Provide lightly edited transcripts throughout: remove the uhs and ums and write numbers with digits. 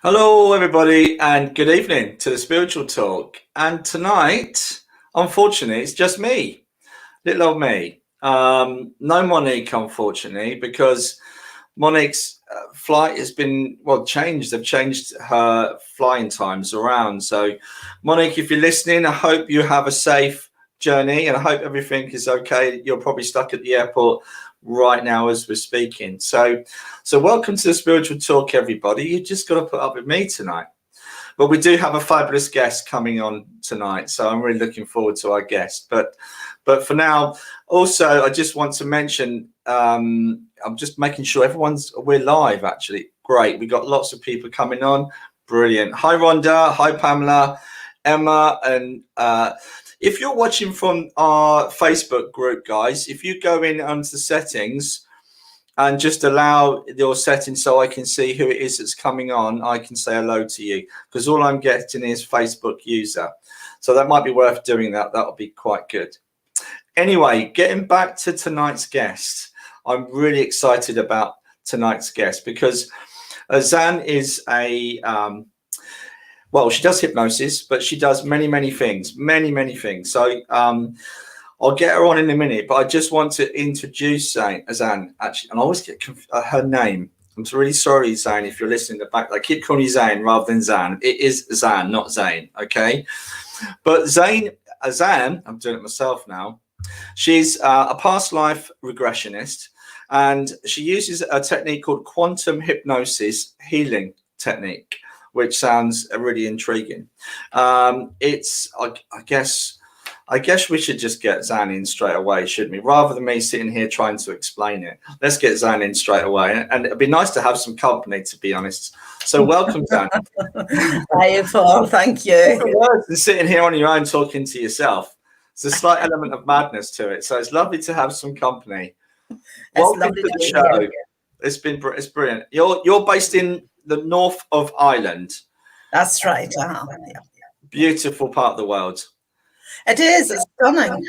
Hello, everybody, and good evening to the Spiritual Talk. And tonight, unfortunately, it's just me, little old me. No Monique, unfortunately, because Monique's flight has been, changed. They've changed her flying times around. So, Monique, if you're listening, I hope you have a safe journey and I hope everything is okay. You're probably stuck at the airport right now as we're speaking. So welcome to the Spiritual Talk, everybody. You just got to put up with me tonight. But we do have a fabulous guest coming on tonight, so I'm really looking forward to our guest. But for now, also, I just want to mention, I'm just making sure we're live, actually. Great. We got lots of people coming on. Brilliant. Hi, Rhonda. Hi, Pamela, Emma, and if you're watching from our Facebook group, guys, if you go in under the settings and just allow your settings so I can see who it is that's coming on, I can say hello to you, because all I'm getting is Facebook user. So that might be worth doing that. That'll be quite good. Anyway, getting back to tonight's guest, I'm really excited about tonight's guest because Zanne is she does hypnosis, but she does many things. So I'll get her on in a minute, but I just want to introduce Zanne, actually, and I always get her name. I'm really sorry, Zanne, if you're listening in the back. I keep calling you Zane rather than Zanne. It is Zanne, not Zane, okay? But Zanne, I'm doing it myself now. She's a past life regressionist, and she uses a technique called quantum hypnosis healing technique, which sounds really intriguing. I guess we should just get Zanne in straight away, shouldn't we? Rather than me sitting here trying to explain it, let's get Zanne in straight away. And it'd be nice to have some company, to be honest. So welcome, Zanne. Hi, Paul. Thank you. And sitting here on your own talking to yourself. There's a slight element of madness to it. So it's lovely to have some company. Welcome to the show. Here. It's brilliant. You're based in the north of Ireland. That's right. Yeah. Beautiful part of the world. It is. It's stunning.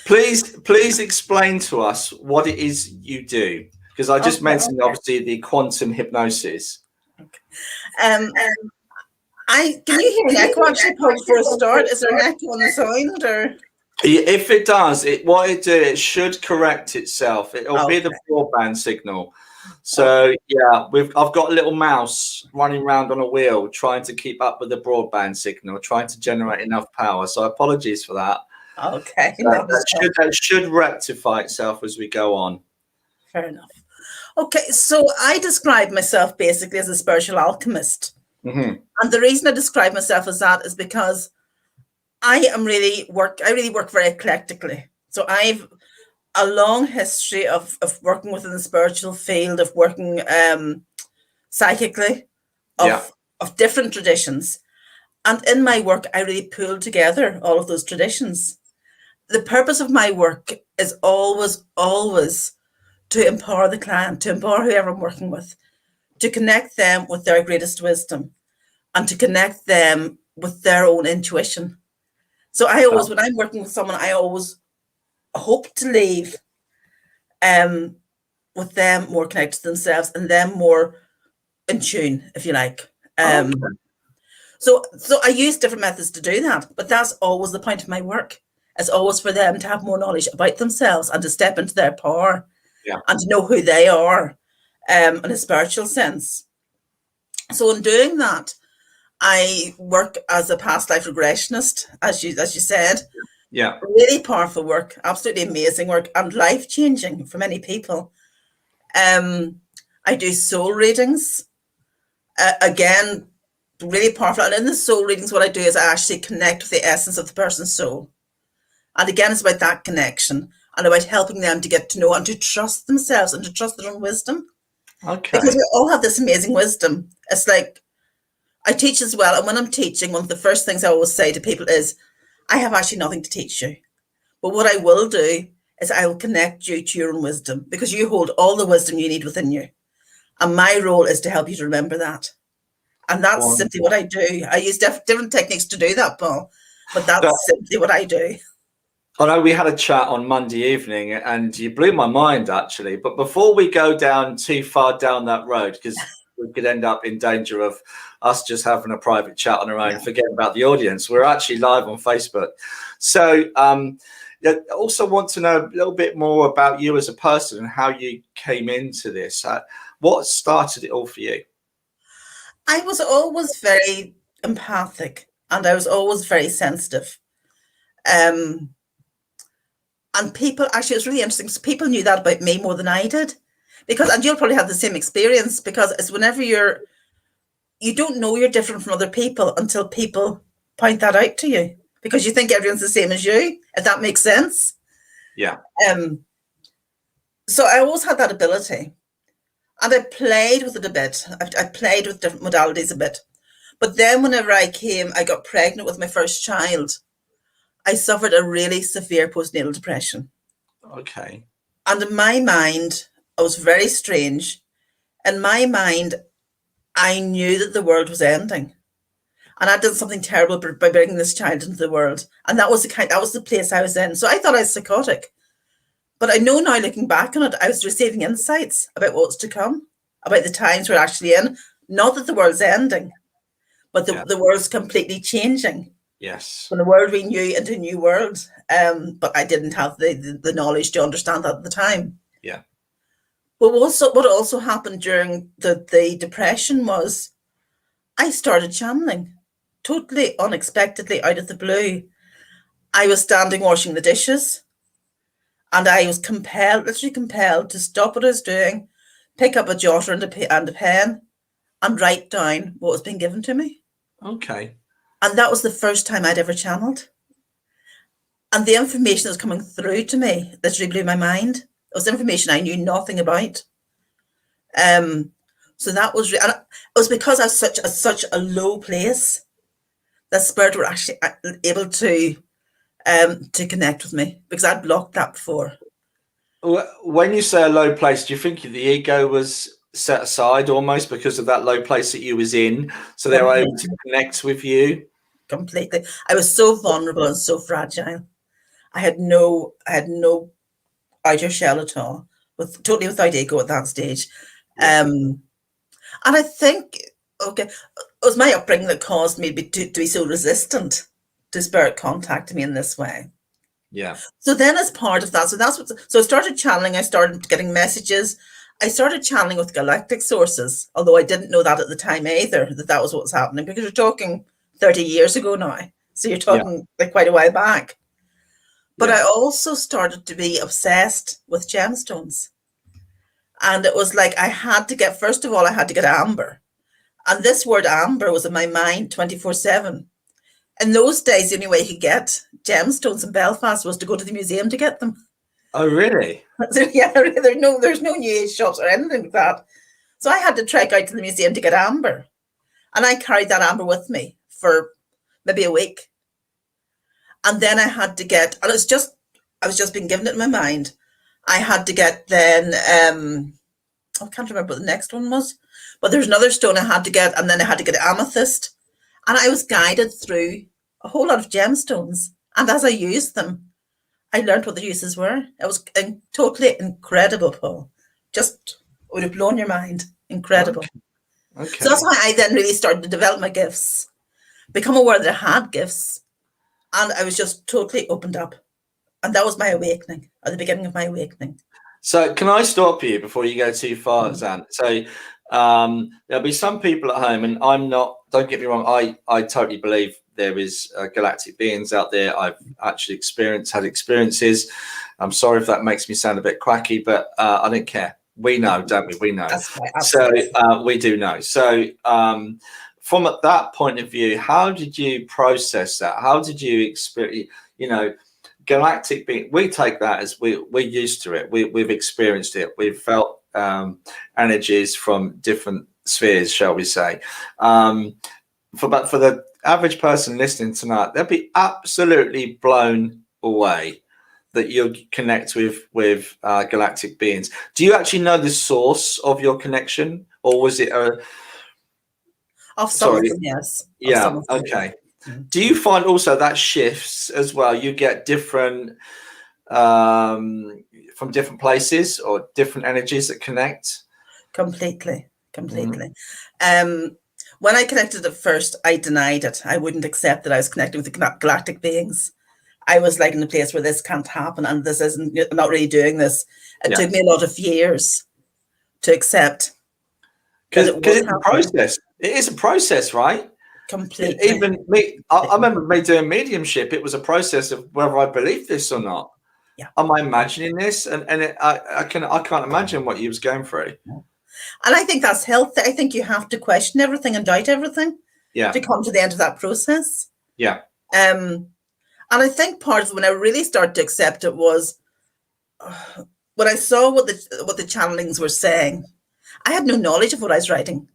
Please explain to us what it is you do, because I just mentioned obviously the quantum hypnosis. Okay. Can you hear an echo actually, Paul, for a start? Is there an echo on the sound or? If it does, it should correct itself. It'll be the broadband signal. So yeah, I've got a little mouse running around on a wheel trying to keep up with the broadband signal, trying to generate enough power. So apologies for that. Okay. That should rectify itself as we go on. Fair enough. Okay, so I describe myself basically as a spiritual alchemist. Mm-hmm. And the reason I describe myself as that is because I really work very eclectically. So I've a long history of working within the spiritual field, of working psychically, of different traditions. And in my work, I really pull together all of those traditions. The purpose of my work is always to empower the client, to empower whoever I'm working with, to connect them with their greatest wisdom and to connect them with their own intuition. So when I'm working with someone, I always hope to leave with them more connected to themselves and them more in tune, if you like. So I use different methods to do that, but that's always the point of my work. It's always for them to have more knowledge about themselves and to step into their power and to know who they are in a spiritual sense. So in doing that, I work as a past life regressionist, as you said. Yeah. Really powerful work, absolutely amazing work, and life-changing for many people. I do soul readings. Again, really powerful. And in the soul readings, what I do is I actually connect with the essence of the person's soul. And again, it's about that connection and about helping them to get to know and to trust themselves and to trust their own wisdom. Okay. Because we all have this amazing wisdom. It's like, I teach as well. And when I'm teaching, one of the first things I always say to people is, I have actually nothing to teach you. But what I will do is I will connect you to your own wisdom, because you hold all the wisdom you need within you. And my role is to help you to remember that. And that's simply what I do. I use different techniques to do that, Paul. But that's simply what I do. I know we had a chat on Monday evening and you blew my mind, actually. But before we go down too far down that road, because we could end up in danger of us just having a private chat on our own, forgetting about the audience. We're actually live on Facebook. So I also want to know a little bit more about you as a person and how you came into this. What started it all for you? I was always very empathic, and I was always very sensitive. And people, actually, it was really interesting because people knew that about me more than I did. Because, and you'll probably have the same experience, because it's whenever you don't know you're different from other people until people point that out to you, because you think everyone's the same as you, if that makes sense. Yeah. So I always had that ability, and I played with it a bit. I played with different modalities a bit. But then whenever I got pregnant with my first child, I suffered a really severe postnatal depression. Okay. And in my mind, I was very strange. In my mind, I knew that the world was ending, and I did something terrible by bringing this child into the world. And that was the place I was in. So I thought I was psychotic, but I know now, looking back on it, I was receiving insights about what's to come, about the times we're actually in. Not that the world's ending, but the world's completely changing. Yes. From the world we knew into a new world. But I didn't have the knowledge to understand that at the time. Yeah. But what also happened during the depression was I started channeling, totally unexpectedly, out of the blue. I was standing washing the dishes, and I was literally compelled to stop what I was doing, pick up a jotter and a pen, and write down what was being given to me. Okay. And that was the first time I'd ever channeled. And the information that was coming through to me literally blew my mind. It was information I knew nothing about. So that was, and it was because I was such a low place that Spirit were actually able to connect with me, because I'd blocked that before. When you say a low place, do you think the ego was set aside almost because of that low place that you was in, so they were able to connect with you? Completely. I was so vulnerable and so fragile. I had no outer shell at all, totally without ego at that stage. Yeah. And I think, it was my upbringing that caused me to be so resistant to Spirit contacting me in this way. Yeah. So then, as part of that, so I started channeling. I started getting messages. I started channeling with galactic sources, although I didn't know that at the time either, that was what was happening, because you're talking 30 years ago now. So you're talking like quite a while back. But I also started to be obsessed with gemstones. And it was like first of all, I had to get amber. And this word amber was in my mind 24/7. In those days, the only way you could get gemstones in Belfast was to go to the museum to get them. Oh, really? So, yeah, there's no New Age shops or anything like that. So I had to trek out to the museum to get amber. And I carried that amber with me for maybe a week. And then I had to get, and I was just being given it in my mind. I had to get then, I can't remember what the next one was, but there's another stone I had to get, and then I had to get amethyst. And I was guided through a whole lot of gemstones. And as I used them, I learned what the uses were. It was totally incredible, Paul. Just would have blown your mind. Incredible. Okay. So that's why I then really started to develop my gifts, become aware that I had gifts. And I was just totally opened up. And that was my awakening, at the beginning of my awakening. So can I stop you before you go too far, Zanne? So there'll be some people at home, and I'm not, don't get me wrong, I totally believe there is galactic beings out there. I've actually had experiences. I'm sorry if that makes me sound a bit quacky, but I don't care. We know, don't we? We know. That's right, so we do know. So from that point of view, how did you process that? How did you experience, galactic being? We take that as we're used to it. We've experienced it. We've felt energies from different spheres, shall we say. For the average person listening tonight, they'll be absolutely blown away that you'll connect with galactic beings. Do you actually know the source of your connection, or was it of some of them, yes. Yeah. Okay. Do you find also that shifts as well? You get different from different places or different energies that connect? Completely. completely. When I connected at first, I denied it. I wouldn't accept that I was connecting with the galactic beings. I was like in a place where this can't happen and this isn't, I'm not really doing this. It took me a lot of years to accept. Because it's a process. It is a process, right? Completely. Even me, I remember me doing mediumship. It was a process of whether I believe this or not. Yeah. Am I imagining this? And I can't imagine what you was going through. And I think that's healthy. I think you have to question everything and doubt everything to come to the end of that process. Yeah. And I think part of when I really started to accept it was when I saw what the channelings were saying. I had no knowledge of what I was writing.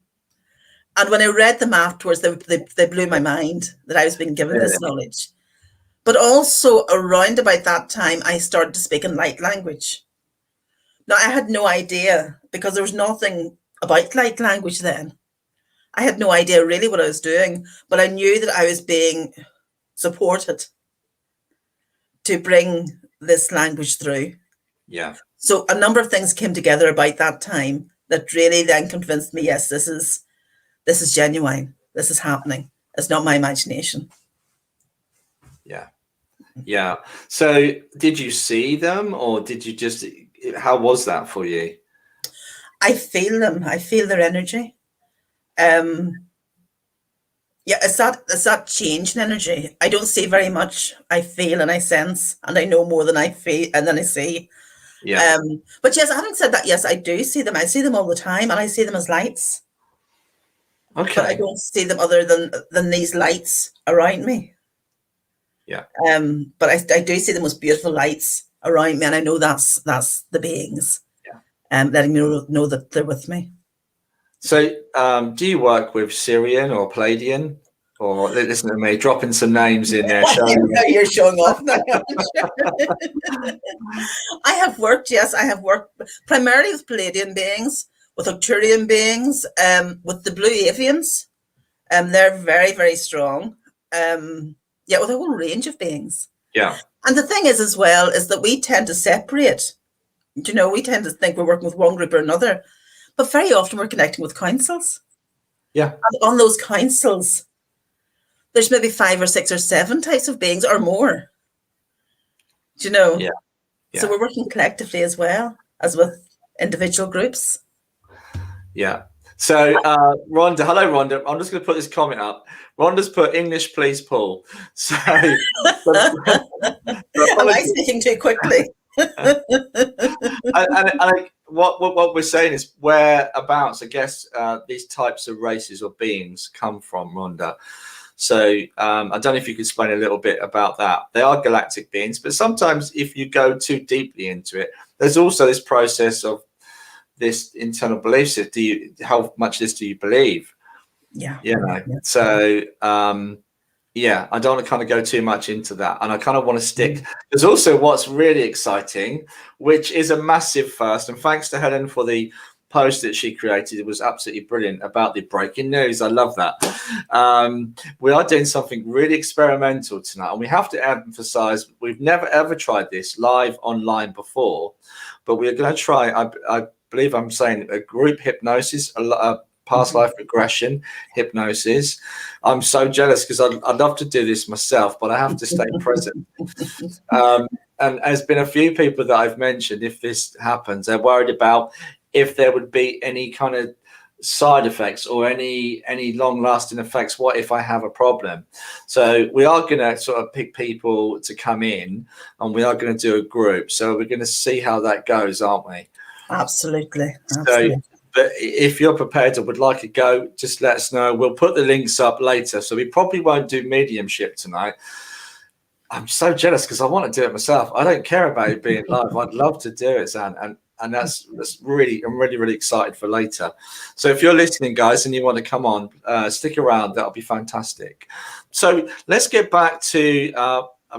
And when I read them afterwards, they blew my mind that I was being given this knowledge. But also around about that time, I started to speak in light language. Now, I had no idea because there was nothing about light language then. I had no idea really what I was doing, but I knew that I was being supported to bring this language through. Yeah. So a number of things came together about that time that really then convinced me, yes, this is genuine. This is happening. It's not my imagination. Yeah. Yeah. So did you see them or did you just, how was that for you? I feel them. I feel their energy. Yeah, it's that change in energy. I don't see very much. I feel and I sense and I know more than I feel and then I see. Yeah. But yes, having said that, yes, I do see them. I see them all the time and I see them as lights. Okay. But I don't see them other than these lights around me. Yeah. But I do see them as beautiful lights around me, and I know that's the beings. Yeah. Letting me know that they're with me. So, do you work with Syrian or Palladian? Or listen to me, dropping some names in there. You're showing off now. I have worked primarily with Palladian beings, with Arcturian beings, with the blue avians. They're very, very strong. With a whole range of beings. Yeah. And the thing is as well, is that we tend to separate. You know, we tend to think we're working with one group or another, but very often we're connecting with councils. Yeah. And on those councils, there's maybe 5 or 6 or 7 types of beings or more. Do you know? Yeah. So we're working collectively as well as with individual groups. Yeah. So Rhonda, hello Rhonda. I'm just going to put this comment up. Rhonda's put English, please, Paul. So am I speaking too quickly? and what we're saying is whereabouts, I guess, these types of races or beings come from, Rhonda. So I don't know if you could explain a little bit about that. They are galactic beings, but sometimes if you go too deeply into it, there's also this process of this internal belief system. How much this do you believe? Yeah. So I don't want to kind of go too much into that, and I kind of want to stick. There's also what's really exciting, which is a massive first, and thanks to Helen for the post that she created. It was absolutely brilliant about the breaking news. I love that. We are doing something really experimental tonight, and we have to emphasize we've never ever tried this live online before, but we're going to try, I believe I'm saying, a group hypnosis, a past life regression hypnosis. I'm so jealous because I'd love to do this myself, but I have to stay present. And there's been a few people that I've mentioned, if this happens, they're worried about if there would be any kind of side effects or any long lasting effects. What if I have a problem? So we are going to sort of pick people to come in, and we are going to do a group. So we're going to see how that goes, aren't we? Absolutely. So, but if you're prepared or would like to go, just let us know. We'll put the links up later. So we probably won't do mediumship tonight. I'm so jealous because I want to do it myself. I don't care about it being live. I'd love to do it, Zanne, and that's really, I'm really excited for later. So if you're listening, guys, and you want to come on, stick around. That'll be fantastic. So let's get back to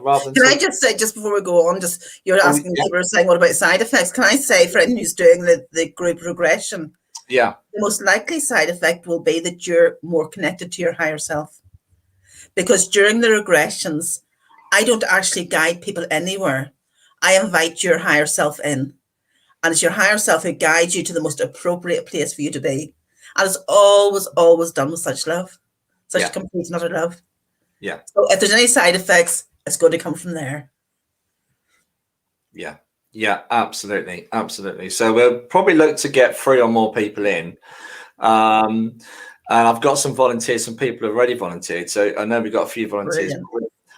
rather than. Can I just say, just before we go on, just you're asking, people are saying, what about side effects? Can I say, for anyone who's doing the group regression, the most likely side effect will be that you're more connected to your higher self, because during the regressions, I don't actually guide people anywhere. I invite your higher self in. And it's your higher self who guides you to the most appropriate place for you to be. And it's always, always done with such love, such Yeah. complete and utter love. Yeah. So if there's any side effects, it's going to come from there. Yeah. Yeah, absolutely. Absolutely. So we'll probably look to get 3 or more people in. And I've got some volunteers, some people have already volunteered. So I know we've got a few volunteers.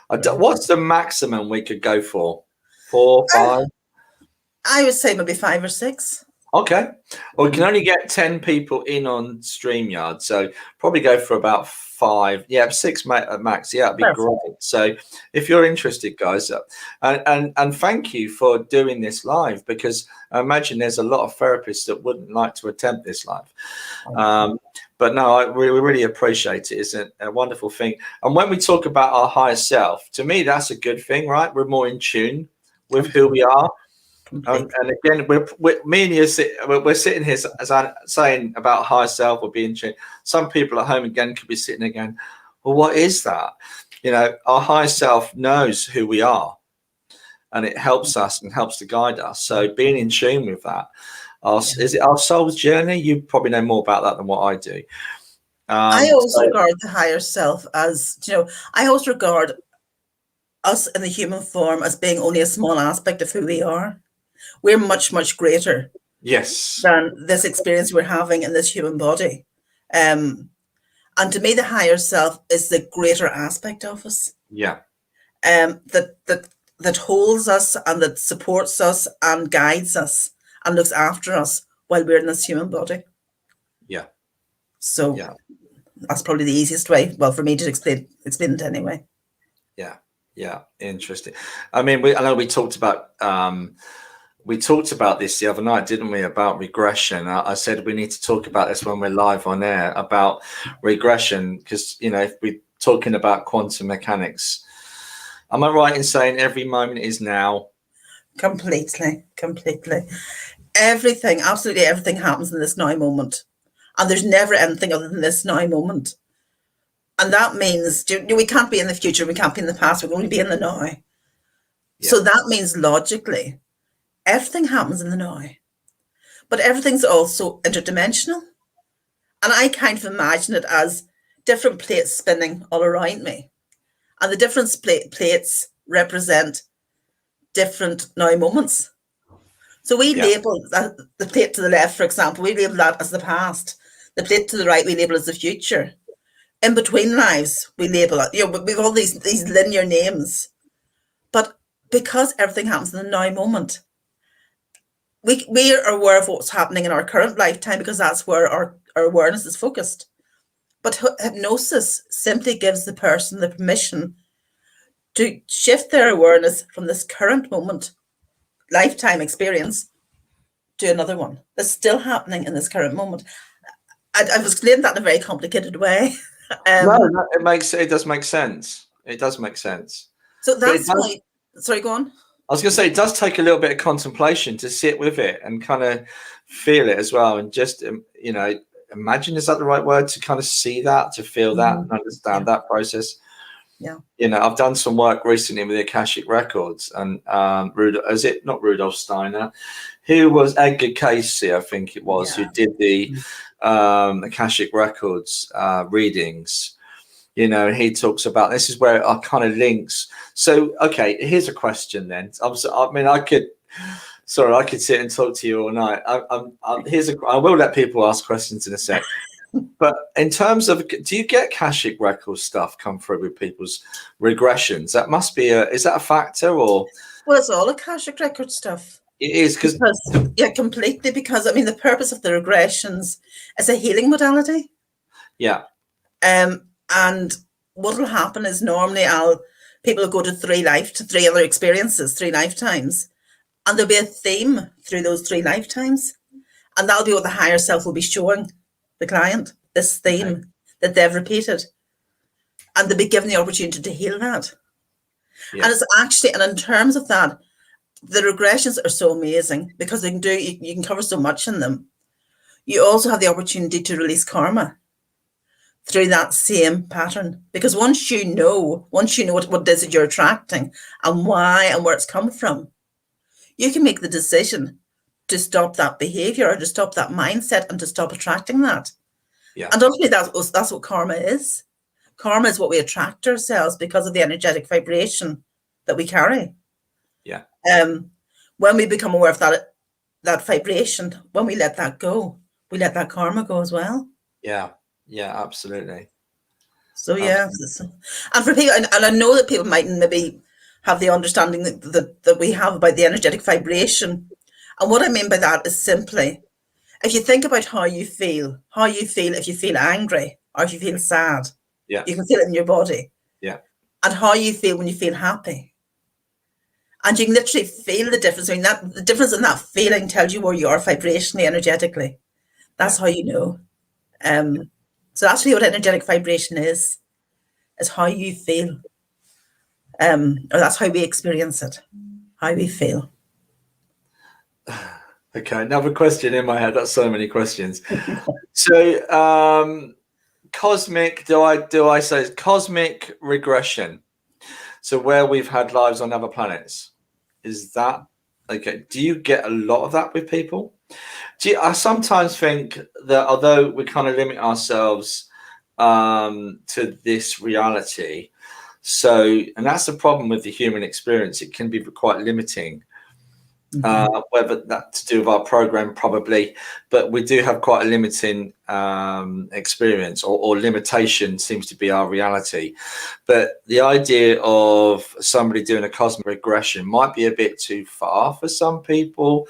What's the maximum we could go for? 4, 5? I would say maybe 5 or 6. Okay. Well, we can only get 10 people in on StreamYard, so probably go for about 5. Yeah, 6 max. Yeah, it'd be great. So if you're interested, guys, and thank you for doing this live, because I imagine there's a lot of therapists that wouldn't like to attempt this live. But no, we really appreciate it. It's a wonderful thing. And when we talk about our higher self, to me, that's a good thing, right? We're more in tune with who we are. And again, me and you, we're sitting here as I'm saying about higher self or being tuned. Some people at home again could be sitting there going, well, what is that? You know, our higher self knows who we are, and it helps us and helps to guide us. So being in tune with that, is it our soul's journey? You probably know more about that than what I do. I always regard the higher self as, I always regard us in the human form as being only a small aspect of who we are. We're much, much greater than this experience we're having in this human body. And to me, the higher self is the greater aspect of us. Yeah. That holds us and that supports us and guides us and looks after us while we're in this human body. Yeah. So that's probably the easiest way, well, for me to explain it anyway. Yeah. Yeah. Interesting. I mean, I know we talked about this the other night, didn't we, about regression. I said we need to talk about this when we're live on air about regression, because, if we're talking about quantum mechanics, am I right in saying every moment is now? Completely. Everything, absolutely everything happens in this now moment. And there's never anything other than this now moment. And that means we can't be in the future, we can't be in the past, we're going to be in the now. Yeah. So that means logically, everything happens in the now. But everything's also interdimensional. And I kind of imagine it as different plates spinning all around me. And the different plates represent different now moments. So we label the plate to the left, for example, we label that as the past. The plate to the right, we label as the future. In between lives, we label it. We've all these linear names. But because everything happens in the now moment, we are aware of what's happening in our current lifetime because that's where our awareness is focused. But hypnosis simply gives the person the permission to shift their awareness from this current moment, lifetime experience, to another one that's still happening in this current moment. I've explained that in a very complicated way. No, it does make sense. It does make sense. So that's why. Sorry, go on. I was going to say, it does take a little bit of contemplation to sit with it and kind of feel it as well, and just imagine, is that the right word, to kind of see that, to feel that, and understand that process. Yeah. I've done some work recently with the Akashic Records, and is it not Rudolf Steiner? Who was Edgar Casey, I think it was, who did the Akashic Records readings. He talks about, this is where it kind of links. So, okay, here's a question then. I could sit and talk to you all night. I will let people ask questions in a sec. But in terms of, do you get Akashic Records stuff come through with people's regressions? That must be is that a factor, or? Well, it's all Akashic Record stuff. It is completely, because the purpose of the regressions is a healing modality. Yeah. And what will happen is normally people will go to 3 other experiences, 3 lifetimes, and there'll be a theme through those 3 lifetimes, and that'll be what the higher self will be showing the client, this theme that they've repeated, and they'll be given the opportunity to heal that. Yeah. And it's actually, and in terms of that, the regressions are so amazing because you can cover so much in them. You also have the opportunity to release karma through that same pattern, because once you know what it is that you're attracting and why and where it's come from, you can make the decision to stop that behavior or to stop that mindset and to stop attracting that. And ultimately, that's what karma is. Karma is what we attract ourselves because of the energetic vibration that we carry. Yeah. When we become aware of that vibration, when we let that go, we let that karma go as well. Yeah. Yeah, absolutely. So yeah, and for people, and I know that people mightn't maybe have the understanding that we have about the energetic vibration. And what I mean by that is simply, if you think about how you feel if you feel angry or if you feel sad, yeah, you can feel it in your body. Yeah. And how you feel when you feel happy. And you can literally feel the difference. I mean, the difference in that feeling tells you where you are vibrationally, energetically. That's how you know. So that's really what energetic vibration is how you feel. Or that's how we experience it, how we feel. Okay, another question in my head. That's so many questions. So, cosmic, do I say it's cosmic regression? So where we've had lives on other planets, is that okay? Do you get a lot of that with people? I sometimes think that although we kind of limit ourselves to this reality, and that's the problem with the human experience, it can be quite limiting. Whether that's to do with our program, probably, but we do have quite a limiting experience, or limitation seems to be our reality. But the idea of somebody doing a cosmic regression might be a bit too far for some people.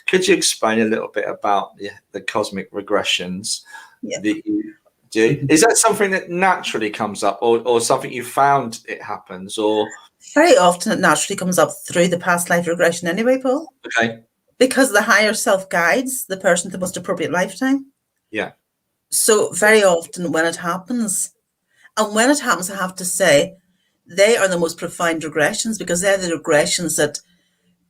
Could you explain a little bit about the cosmic regressions that you do? Is that something that naturally comes up, or something you found it happens, or? Very often it naturally comes up through the past life regression anyway, Paul. Okay. Because the higher self guides the person to the most appropriate lifetime. Yeah. So very often when it happens, I have to say, they are the most profound regressions, because they're the regressions that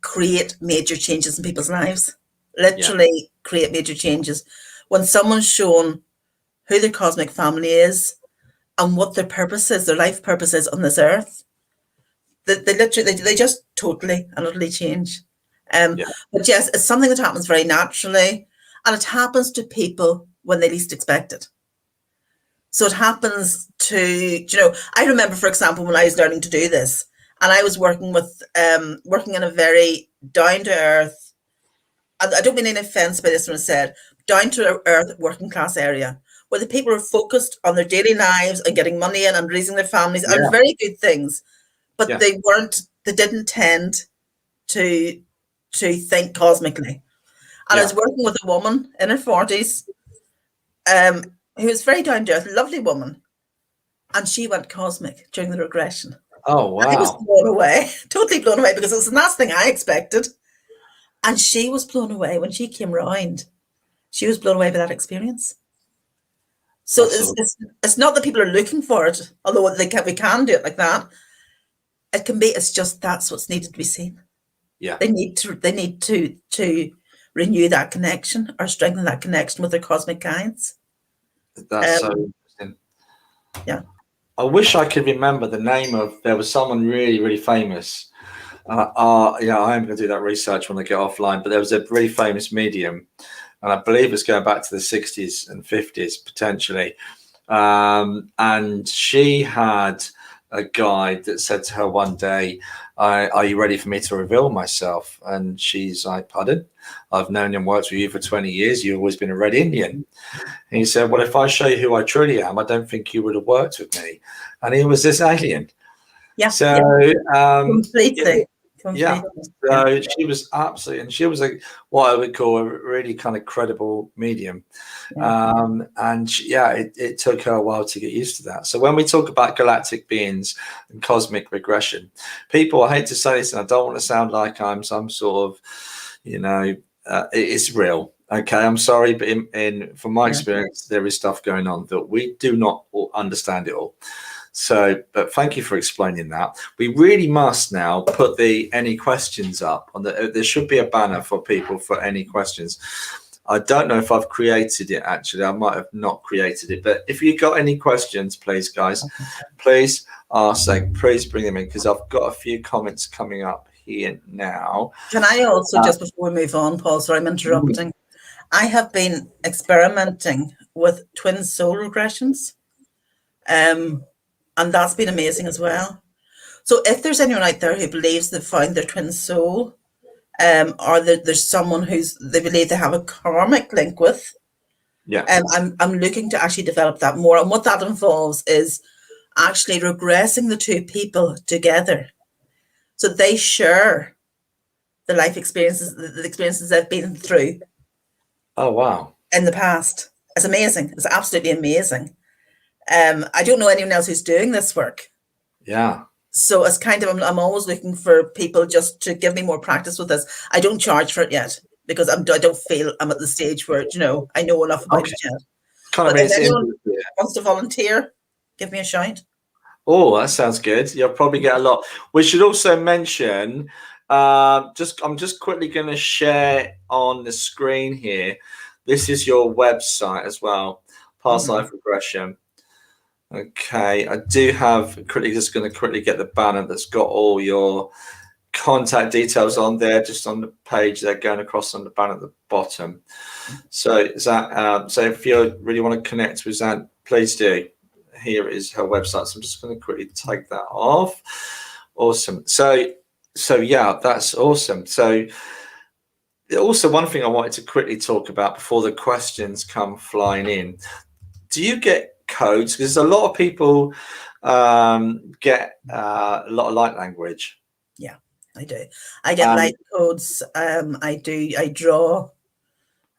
create major changes in people's lives. Literally create major changes. When someone's shown who their cosmic family is and what their purpose is, their life purpose is on this earth, they just totally and utterly change. But yes, it's something that happens very naturally, and it happens to people when they least expect it. So it happens to, I remember, for example, when I was learning to do this, and I was working in a very down to earth, I don't mean any offense by this when I said down to earth working class area, where the people are focused on their daily lives and getting money in and raising their families and very good things. But they didn't tend to think cosmically. And I was working with a woman in her 40s who was very down to earth, lovely woman. And she went cosmic during the regression. Oh, wow. And I was blown away, totally blown away, because it was the last thing I expected. And she was blown away when she came round. She was blown away by that experience. So it's not that people are looking for it, although we can do it like that. It can be, it's just that's what's needed to be seen. Yeah. They need to renew that connection or strengthen that connection with their cosmic guides. That's so interesting. Yeah. I wish I could remember the name of, there was someone really, really famous. I am going to do that research when I get offline, but there was a really famous medium, and I believe it's going back to the 60s and 50s potentially. And she had a guide that said to her one day, are you ready for me to reveal myself? And she's like, pardon? I've known and worked with you for 20 years. You've always been a Red Indian. And he said, well, if I show you who I truly am, I don't think you would have worked with me. And he was this alien. Yeah. So, completely. Yeah. So she was absolutely, and she was what I would call a really kind of credible medium. And it took her a while to get used to that. So when we talk about galactic beings and cosmic regression, people, I hate to say this, and I don't want to sound like I'm some sort of, it's real. Okay, I'm sorry, but from my experience, there is stuff going on that we do not understand it all. So, but thank you for explaining that. We really must now put any questions up on there should be a banner for people for any questions. I don't know if I've created it, actually. I might have not created it, but if you got any questions, please, guys, please ask, please bring them in, because I've got a few comments coming up here now. Can I also, just before we move on, Paul, sorry, I'm interrupting. I have been experimenting with twin soul regressions, and that's been amazing as well. So if there's anyone out there who believes they've found their twin soul, or that there's someone they believe they have a karmic link with, I'm looking to actually develop that more. And what that involves is actually regressing the two people together, so they share the life experiences, the experiences they've been through. Oh, wow. In the past. It's amazing. It's absolutely amazing. I don't know anyone else who's doing this work. Yeah. So it's kind of, I'm always looking for people just to give me more practice with this. I don't charge for it yet because I don't feel I'm at the stage where, I know enough about it yet. But if anyone wants to volunteer, give me a shout. Oh, that sounds good. You'll probably get a lot. We should also mention, I'm just quickly going to share on the screen here. This is your website as well, Past Life Regression. Okay, I do have just going to quickly get the banner that's got all your contact details on there, just on the page there, going across on the banner at the bottom. So is that so if you really want to connect with Zanne, please do. Here is her website. So I'm just going to quickly take that off. Awesome. So yeah, that's awesome. So also one thing I wanted to quickly talk about before the questions come flying in. Do you get codes? Because a lot of people get a lot of light language. Yeah, I do. I get light codes. I draw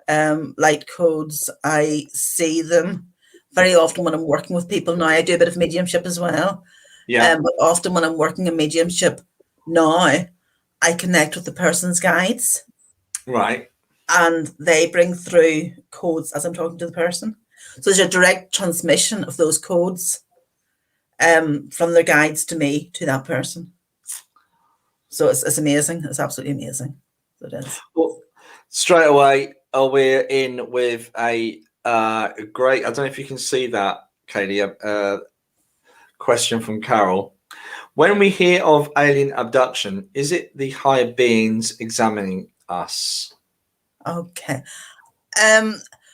light codes. I see them very often when I'm working with people now. I do a bit of mediumship as well. Yeah. But often when I'm working in mediumship now, I connect with the person's guides. Right. And they bring through codes as I'm talking to the person. So there's a direct transmission of those codes from their guides to me, to that person. So it's amazing. It's absolutely amazing. So it is. Well, straight away, we're in with a great, I don't know if you can see that, Katie, question from Carol. When we hear of alien abduction, is it the higher beings examining us? Okay.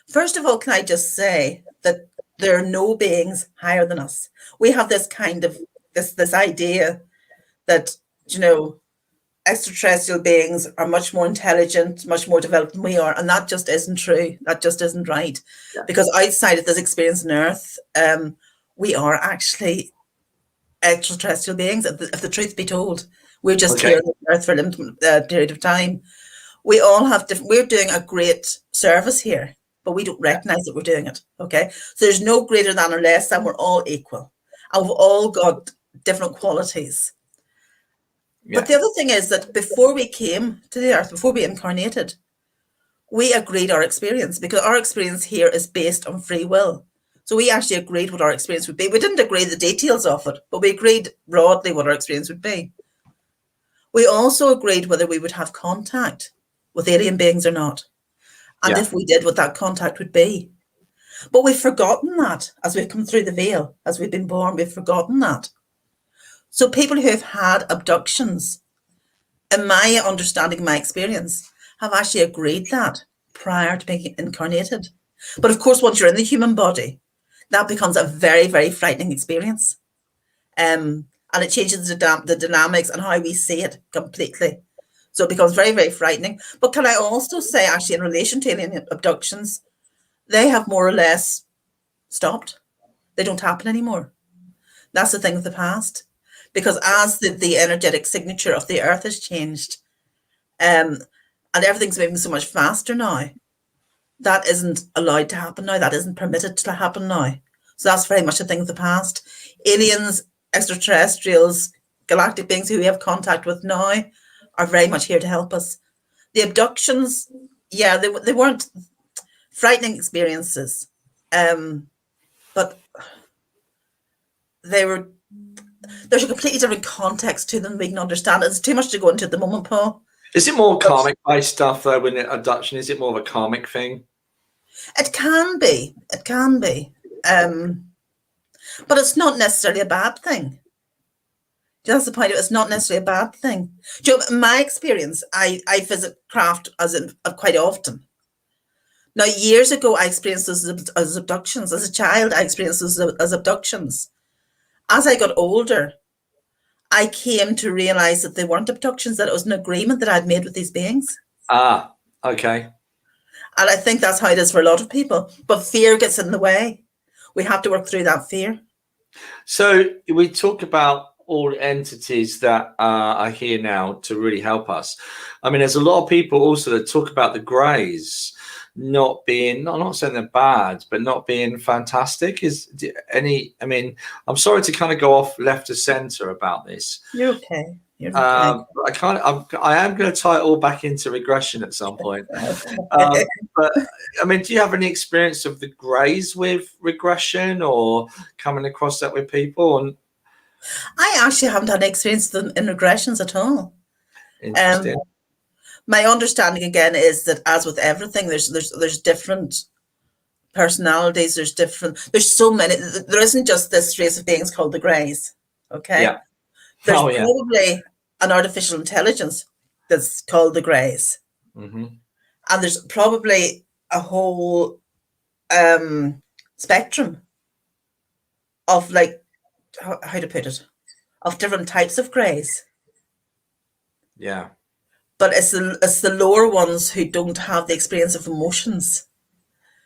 First of all, can I just say that there are no beings higher than us? We have this kind of this idea that, extraterrestrial beings are much more intelligent, much more developed than we are, and that just isn't true. That just isn't right. Yeah. Because outside of this experience on Earth, we are actually extraterrestrial beings. If the truth be told, we're just here on Earth for a limited period of time. We all have we're doing a great service here, but we don't recognize that we're doing it. Okay, so there's no greater than or less than. We're all equal, and we've all got different qualities. Yeah. But the other thing is that before we came to the Earth, before we incarnated, we agreed our experience, because our experience here is based on free will. So we actually agreed what our experience would be. We didn't agree the details of it, but we agreed broadly what our experience would be. We also agreed whether we would have contact with alien beings or not. And if we did, what that contact would be. But we've forgotten that as we've come through the veil, as we've been born, we've forgotten that. So people who have had abductions, in my understanding, my experience, have actually agreed that prior to being incarnated. But of course, once you're in the human body, that becomes a very, very frightening experience. And it changes the dynamics and how we see it completely. So it becomes very, very frightening. But can I also say, actually, in relation to alien abductions, they have more or less stopped. They don't happen anymore. That's the thing of the past. Because as the energetic signature of the Earth has changed, and everything's moving so much faster now, that isn't allowed to happen now. That isn't permitted to happen now. So that's very much a thing of the past. Aliens, extraterrestrials, galactic beings who we have contact with now are very much here to help us. The abductions, yeah, they weren't frightening experiences, but there's a completely different context to them we can understand. It's too much to go into at the moment, Paul. Is it more karmic-based stuff, though, when abduction? Is it more of a karmic thing? It can be. It can be. But it's not necessarily a bad thing. That's the point. It's not necessarily a bad thing. In my experience, I visit craft quite often. Now, years ago, I experienced those as abductions. As a child, I experienced those as abductions. As I got older, I came to realize that they weren't abductions, that it was an agreement that I'd made with these beings. Ah, okay. And I think that's how it is for a lot of people. But fear gets in the way. We have to work through that fear. So we talk about all entities that are here now to really help us. I mean, there's a lot of people also that talk about the greys not being, I'm not saying they're bad, but not being fantastic. I mean, I'm sorry to kind of go off left to center about this. You're okay. You're okay. I am going to tie it all back into regression at some point. But I mean, do you have any experience of the greys with regression or coming across that with people? And I actually haven't had experience in regressions at all. interesting. My understanding again is that, as with everything, there's different personalities. There's so many. There isn't just this race of beings called the greys. Okay. Yeah. There's probably an artificial intelligence that's called the greys, Mm-hmm. and there's probably a whole spectrum of, like, how to put it, of different types of greys. Yeah. But it's the lower ones who don't have the experience of emotions,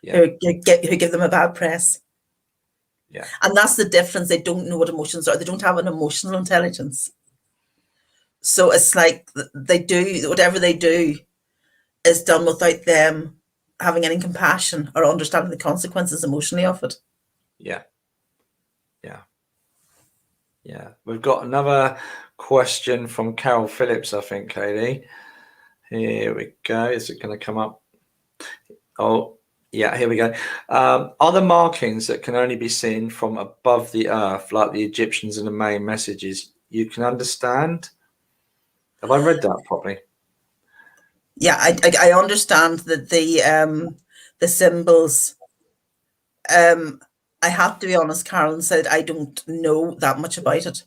who give them a bad press. Yeah. And that's the difference. They don't know what emotions are. They don't have an emotional intelligence. So it's like they do, whatever they do is done without them having any compassion or understanding the consequences emotionally of it. Yeah. Yeah. Yeah. We've got another question from Carol Phillips, I think, Katie. Here we go. Is it going to come up? Oh, yeah, here we go. Are there markings that can only be seen from above the earth, like the Egyptians and the main messages you can understand? Have I read that properly? Yeah, I understand that the symbols. I have to be honest, Carolyn said, I don't know that much about it.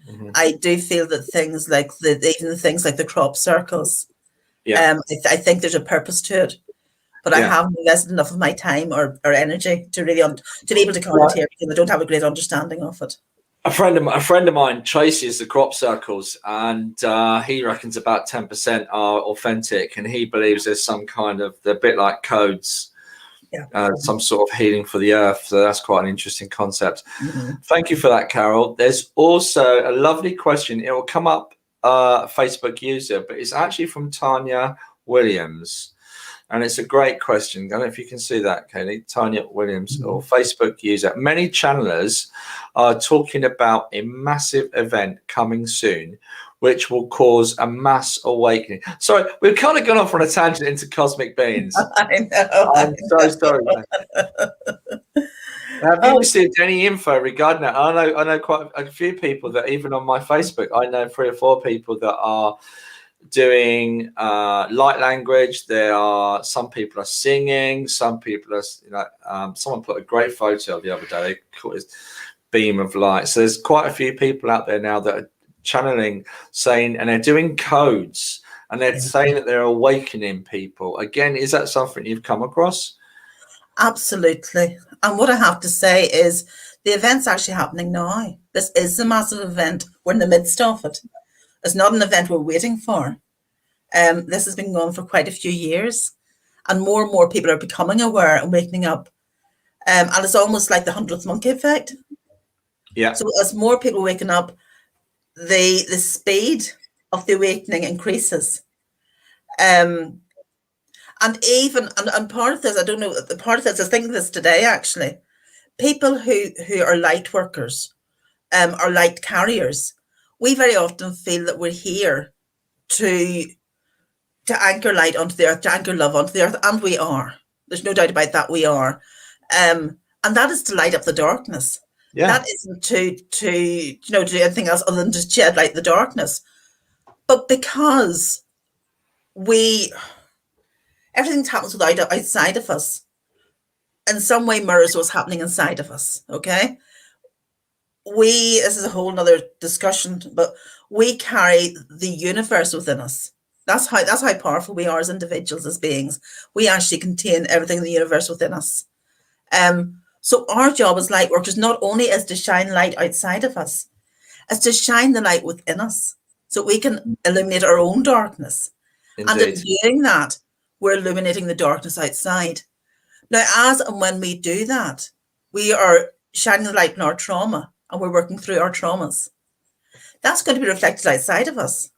Mm-hmm. I do feel that things like even things like the crop circles, I think there's a purpose to it, but I haven't invested enough of my time or energy to really to be able to comment here, because I don't have a great understanding of it. A friend of mine traces the crop circles, and he reckons about 10% are authentic, and he believes there's some kind of, they're a bit like codes. Some sort of healing for the earth. So that's quite an interesting concept. Mm-hmm. Thank you for that, Carol. There's also a lovely question. It will come up Facebook user, but it's actually from Tanya Williams. And it's a great question. I don't know if you can see that, Katie. Tanya Williams, mm-hmm. or Facebook user. Many channelers are talking about a massive event coming soon, which will cause a mass awakening. Sorry, we've kind of gone off on a tangent into cosmic beings. I know. I'm so sorry. Have you received any info regarding that? I know quite a few people that, even on my Facebook, I know 3 or 4 people that are doing light language. There are some people are singing. Some people are, someone put a great photo the other day. They called it beam of light. So there's quite a few people out there now that are channeling, saying, and they're doing codes, and they're saying that they're awakening people. Again, is that something you've come across? Absolutely. And what I have to say is the event's actually happening now. This is a massive event. We're in the midst of it. It's not an event we're waiting for. This has been going for quite a few years, and more people are becoming aware and waking up. And it's almost like the 100th monkey effect. Yeah. So as more people waking up, the speed of the awakening increases. And even and part of this, I don't know, part of this, I was thinking this today actually, people who are light workers, or light carriers, we very often feel that we're here to anchor light onto the earth, to anchor love onto the earth, and we are. There's no doubt about that, we are. And that is to light up the darkness. Yeah. That isn't to do anything else other than just shed light the darkness. But because everything that happens outside of us in some way mirrors what's happening inside of us, okay? This is a whole nother discussion, but we carry the universe within us. That's how powerful we are as individuals, as beings. We actually contain everything in the universe within us. So our job as light workers not only is to shine light outside of us, it's to shine the light within us so we can illuminate our own darkness. Indeed. And in doing that, we're illuminating the darkness outside. Now, as and when we do that, we are shining the light in our trauma, and we're working through our traumas. That's going to be reflected outside of us.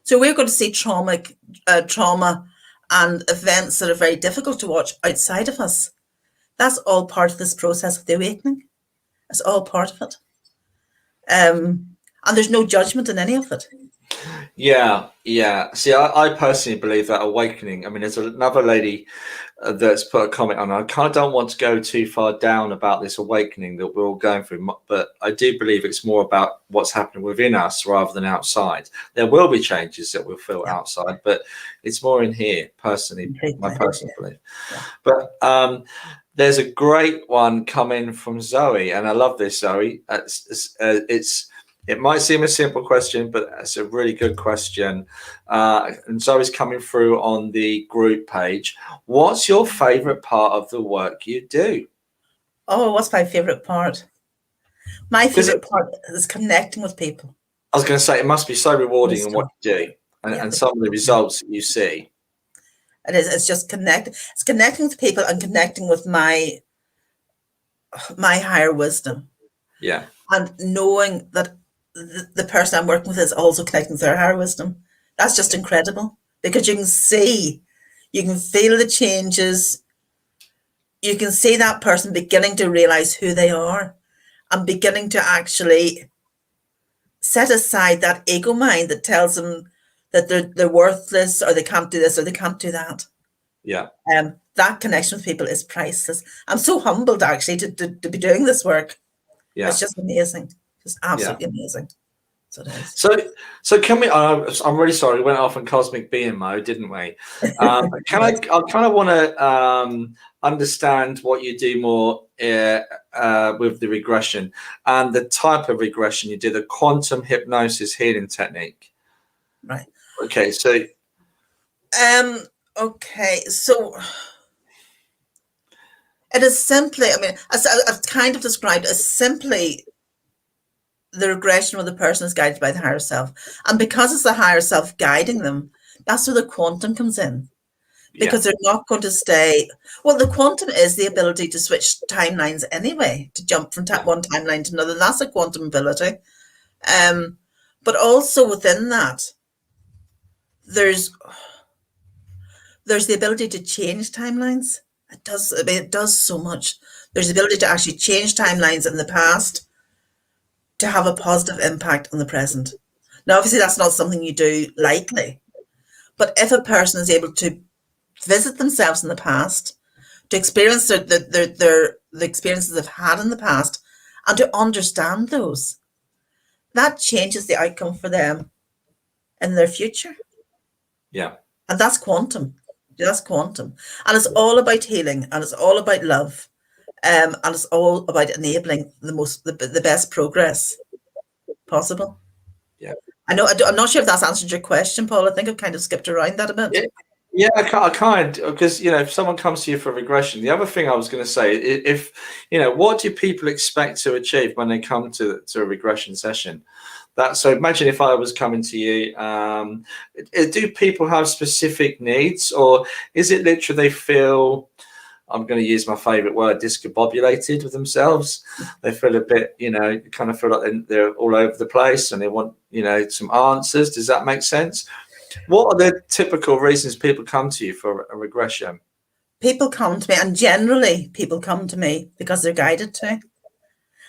So we're going to see trauma and events that are very difficult to watch outside of us. That's all part of this process of the awakening. It's all part of it. And there's no judgment in any of it. Yeah. See, I personally believe that awakening. I mean, there's another lady that's put a comment on. I kind of don't want to go too far down about this awakening that we're all going through, but I do believe it's more about what's happening within us rather than outside. There will be changes that we'll feel outside, but it's more in here, personally, my personal belief. Yeah. But there's a great one coming from Zoe, and I love this, Zoe. It might seem a simple question, but it's a really good question. And Zoe's coming through on the group page. What's your favorite part of the work you do? Oh, what's my favorite part? My favorite part is connecting with people. I was going to say, it must be so rewarding in what you do, and some of the results that you see. It is. It's just connecting. It's connecting with people and connecting with my higher wisdom. Yeah. And knowing that the person I'm working with is also connecting with their higher wisdom. That's just incredible, because you can see, you can feel the changes. You can see that person beginning to realize who they are and beginning to actually set aside that ego mind that tells them that they're worthless, or they can't do this, or they can't do that. Yeah. That connection with people is priceless. I'm so humbled actually to be doing this work. Yeah. It's just amazing. Just absolutely amazing. So it is. So can we? I'm really sorry. We went off in cosmic being mode, didn't we? I kind of want to understand what you do more with the regression and the type of regression you do, the quantum hypnosis healing technique. Right. Okay. So. Okay. So. It is simply. I mean, as I've kind of described, as simply the regression where the person is guided by the higher self. And because it's the higher self guiding them, that's where the quantum comes in. Because they're not going to stay. Well, the quantum is the ability to switch timelines anyway, to jump from one timeline to another. That's a quantum ability. But also within that, there's the ability to change timelines. It does so much. There's the ability to actually change timelines in the past to have a positive impact on the present. Now, obviously, that's not something you do lightly. But if a person is able to visit themselves in the past, to experience the experiences they've had in the past, and to understand those, that changes the outcome for them in their future. Yeah. And that's quantum. That's quantum. And it's all about healing, and it's all about love. And it's all about enabling the best progress possible. Yeah. I'm not sure if that's answered your question, Paul. I think I've kind of skipped around that a bit. Yeah, I kind, because if someone comes to you for regression, the other thing I was going to say, if what do people expect to achieve when they come to a regression session? So imagine if I was coming to you, do people have specific needs, or is it literally they feel, I'm going to use my favorite word, discombobulated with themselves? They feel a bit, kind of feel like they're all over the place and they want, some answers. Does that make sense? What are the typical reasons people come to you for a regression? People come to me, and generally people come to me because they're guided to. And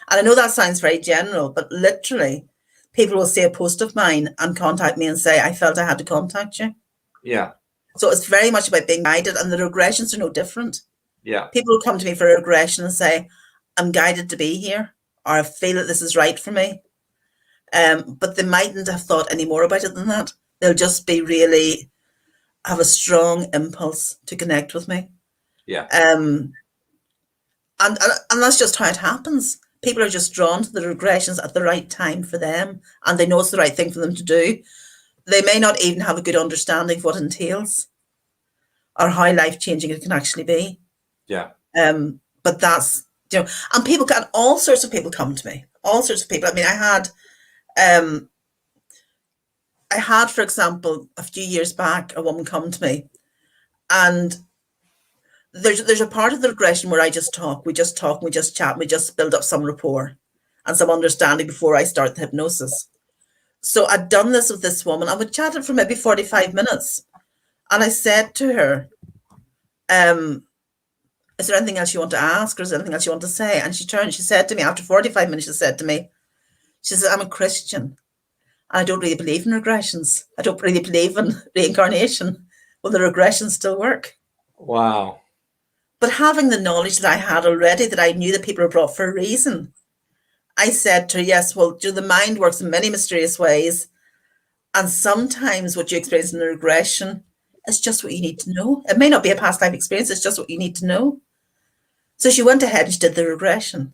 I know that sounds very general, but literally people will see a post of mine and contact me and say, I felt I had to contact you. Yeah. So it's very much about being guided, and the regressions are no different. Yeah. People will come to me for a regression and say, I'm guided to be here, or I feel that this is right for me. But they mightn't have thought any more about it than that. They'll just be really have a strong impulse to connect with me. Yeah. And that's just how it happens. People are just drawn to the regressions at the right time for them, and they know it's the right thing for them to do. they may not even have a good understanding of what it entails or how life-changing it can actually be. Yeah. But that's, you know, and people can, all sorts of people come to me, all sorts of people. I mean, I had, for example, a few years back, a woman come to me, and there's a part of the regression where I just talk, we just talk, we just chat, we just build up some rapport and some understanding before I start the hypnosis. So I'd done this with this woman, and we chatted for maybe 45 minutes. And I said to her, is there anything else you want to ask, or is there anything else you want to say? And she turned, she said to me, after 45 minutes, she said to me, she said, I'm a Christian, and I don't really believe in regressions. I don't really believe in reincarnation. Will the regressions still work? Wow. But having the knowledge that I had already, that I knew that people are brought for a reason, I said to her, yes, well, the mind works in many mysterious ways. And sometimes what you experience in a regression is just what you need to know. It may not be a past life experience, it's just what you need to know. So she went ahead and she did the regression.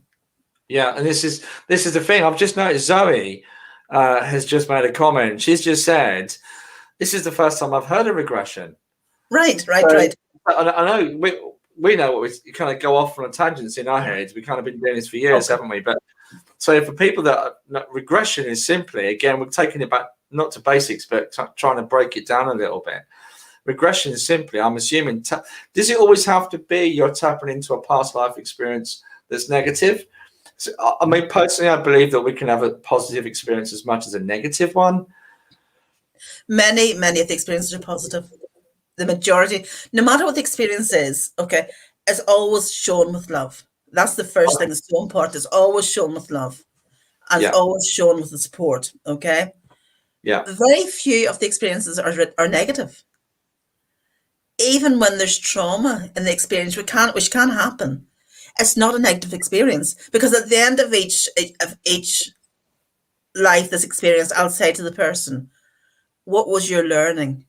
Yeah, and this is the thing. I've just noticed Zoe has just made a comment. She's just said, this is the first time I've heard of regression. Right. I know we know what we kind of go off on a tangents in our heads. We've kind of been doing this for years, haven't we? But so for people that regression is simply, again, we're taking it back not to basics, but trying to break it down a little bit. Regression is simply, I'm assuming, does it always have to be you're tapping into a past life experience that's negative? So, I mean, personally, I believe that we can have a positive experience as much as a negative one. Many of the experiences are positive. The majority, no matter what the experience is, okay, is always shown with love. That's the first thing that's so important. It's always shown with love, and it's always shown with the support. Okay. Yeah. Very few of the experiences are negative. Even when there's trauma in the experience, which can happen, it's not a negative experience, because at the end of each life that's experienced, I'll say to the person, what was your learning?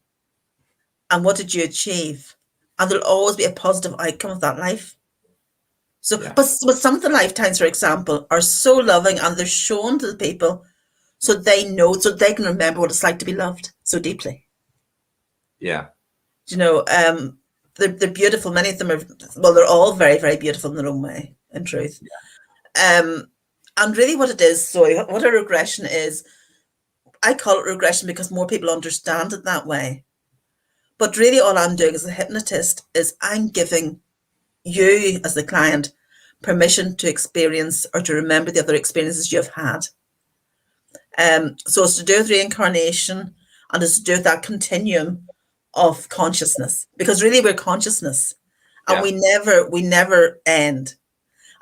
And what did you achieve? And there'll always be a positive outcome of that life. So, but some of the lifetimes, for example, are so loving, and they're shown to the people so they know, so they can remember what it's like to be loved so deeply. Yeah. You know, they're beautiful. Many of them are, well, they're all very, very beautiful in their own way, in truth. And really what it is, so what a regression is, I call it regression because more people understand it that way. But really all I'm doing as a hypnotist is I'm giving you, as the client, permission to experience or to remember the other experiences you've had. So it's to do with reincarnation, and it's to do with that continuum of consciousness, because really we're consciousness, and we never end.